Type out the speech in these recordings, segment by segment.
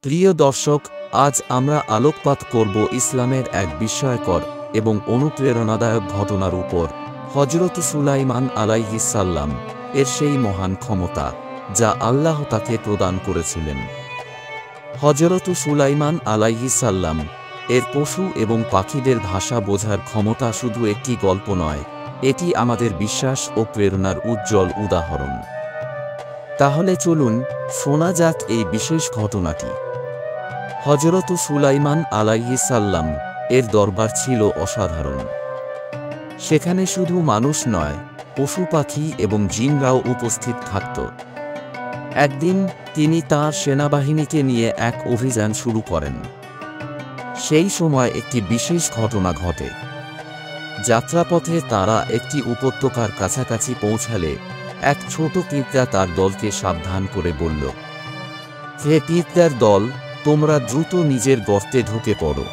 প্রিয় দর্শক, আজ আমরা আলোকপাত করব ইসলামের এক বিস্ময়কর এবং অনুপ্রেরণাদায়ক ঘটনার উপর, হযরত সুলাইমান আলাইহিস সালাম এর সেই মহান ক্ষমতা যা আল্লাহ তাকে প্রদান করেছিলেন। হযরত সুলাইমান আলাইহিস সালাম এর পশু এবং পাখিদের ভাষা বোঝার ক্ষমতা শুধু একটি গল্প নয়, এটি আমাদের বিশ্বাস ও প্রেরণার উজ্জ্বল উদাহরণ। তাহলে চলুন শোনা যাক এই বিশেষ ঘটনাটি। হযরত সুলাইমান আলাইহিস সালাম এর দরবার ছিল অসাধারণ। সেখানে শুধু মানুষ নয়, পশু পাখি এবং জিনরাও উপস্থিত থাকত। একদিন তিনি তাঁর সেনাবাহিনীকে নিয়ে এক অভিযান শুরু করেন। সেই সময় একটি বিশেষ ঘটনা ঘটে। যাত্রাপথে তারা একটি উপত্যকার কাছাকাছি পৌঁছালে এক ছোট পিঁপড়া তার দলকে সাবধান করে বলল, হে পিঁপড়ার দল, তোমরা দ্রুত নিজের গর্তে ঢুকে পড়ো।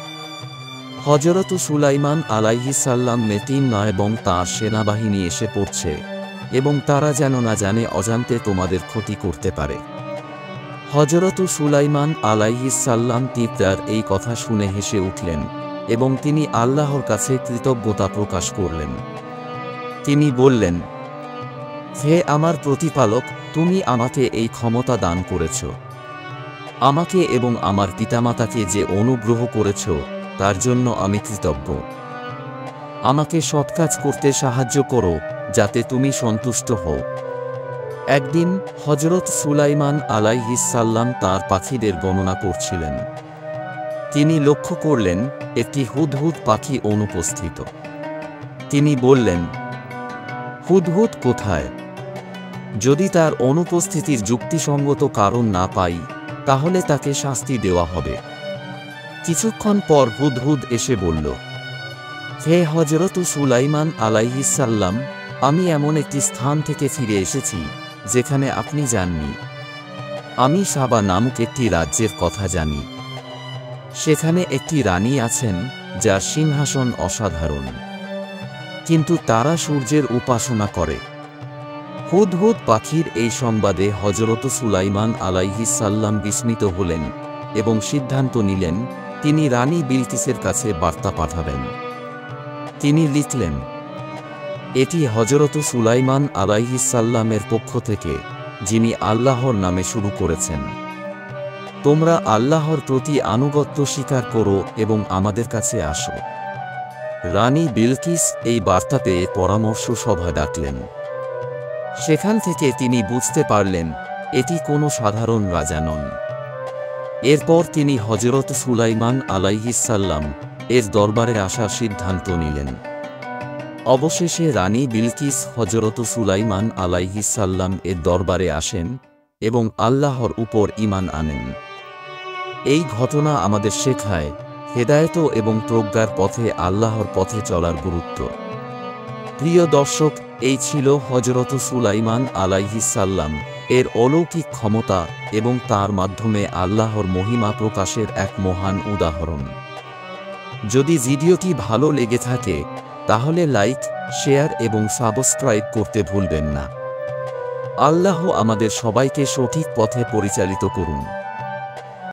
হযরত সুলাইমান আলাইহিস সালাম মেতিন নয় এবং তাঁর সেনাবাহিনী এসে পড়ছে এবং তারা যেন না জানে অজান্তে তোমাদের ক্ষতি করতে পারে। হযরত সুলাইমান আলাইহিস সালাম পিঁপড়ার এই কথা শুনে হেসে উঠলেন এবং তিনি আল্লাহর কাছে কৃতজ্ঞতা প্রকাশ করলেন। তিনি বললেন, হে আমার প্রতিপালক, তুমি আমাকে এই ক্ষমতা দান করেছ। আমাকে এবং আমার পিতামাতাকে যে অনুগ্রহ করেছ তার জন্য আমি কৃতজ্ঞ। আমাকে সৎ কাজ করতে সাহায্য করো যাতে তুমি সন্তুষ্ট হও। একদিন হযরত সুলাইমান আলাইহিস সালাম তাঁর পাখিদের গণনা করছিলেন। তিনি লক্ষ্য করলেন একটি হুদহুদ পাখি অনুপস্থিত। তিনি বললেন, হুদহুদ কোথায়? যদি তার অনুপস্থিতির যুক্তিসঙ্গত কারণ না পাই তাহলে তাকে শাস্তি দেওয়া হবে। কিছুক্ষণ পর হুদহুদ এসে বলল, হে হযরত সুলাইমান আলাইহিস সালাম, আমি এমন একটি স্থান থেকে ফিরে এসেছি যেখানে আপনি যাননি। আমি সাবা নামক একটি রাজ্যের কথা জানি। সেখানে একটি রানী আছেন যার সিংহাসন অসাধারণ, কিন্তু তারা সূর্যের উপাসনা করে। হুদহুদ পাখির এই সংবাদে হযরত সুলাইমান আলাইহিস সালাম বিস্মিত হলেন এবং সিদ্ধান্ত নিলেন তিনি রানী বিলকিসের কাছে বার্তা পাঠাবেন। তিনি লিখলেন, এটি হযরত সুলাইমান আলাইহিস সালামের পক্ষ থেকে, যিনি আল্লাহর নামে শুরু করেছেন। তোমরা আল্লাহর প্রতি আনুগত্য স্বীকার করো এবং আমাদের কাছে আসো। রানী বিলকিস এই বার্তা পেয়ে পরামর্শ সভা ডাকলেন। সেখান থেকে তিনি বুঝতে পারলেন এটি কোনো সাধারণ রাজা নন। এরপর তিনি হযরত সুলাইমান আলাইহিস সালাম এর দরবারে আসার সিদ্ধান্ত নিলেন। অবশেষে রানী বিলকিস হযরত সুলাইমান আলাইহিস সালাম এর দরবারে আসেন এবং আল্লাহর উপর ঈমান আনেন। এই ঘটনা আমাদের শেখায় হেদায়েত এবং প্রজ্ঞার পথে আল্লাহর পথে চলার গুরুত্ব। প্রিয় দর্শক, এই ছিল হযরত সুলাইমান আলাইহিস সালাম এর অলৌকিক ক্ষমতা এবং তার মাধ্যমে আল্লাহর মহিমা প্রকাশের এক মহান উদাহরণ। যদি ভিডিওটি ভালো লেগে থাকে তাহলে লাইক, শেয়ার এবং সাবস্ক্রাইব করতে ভুলবেন না। আল্লাহ আমাদের সবাইকে সঠিক পথে পরিচালিত করুন।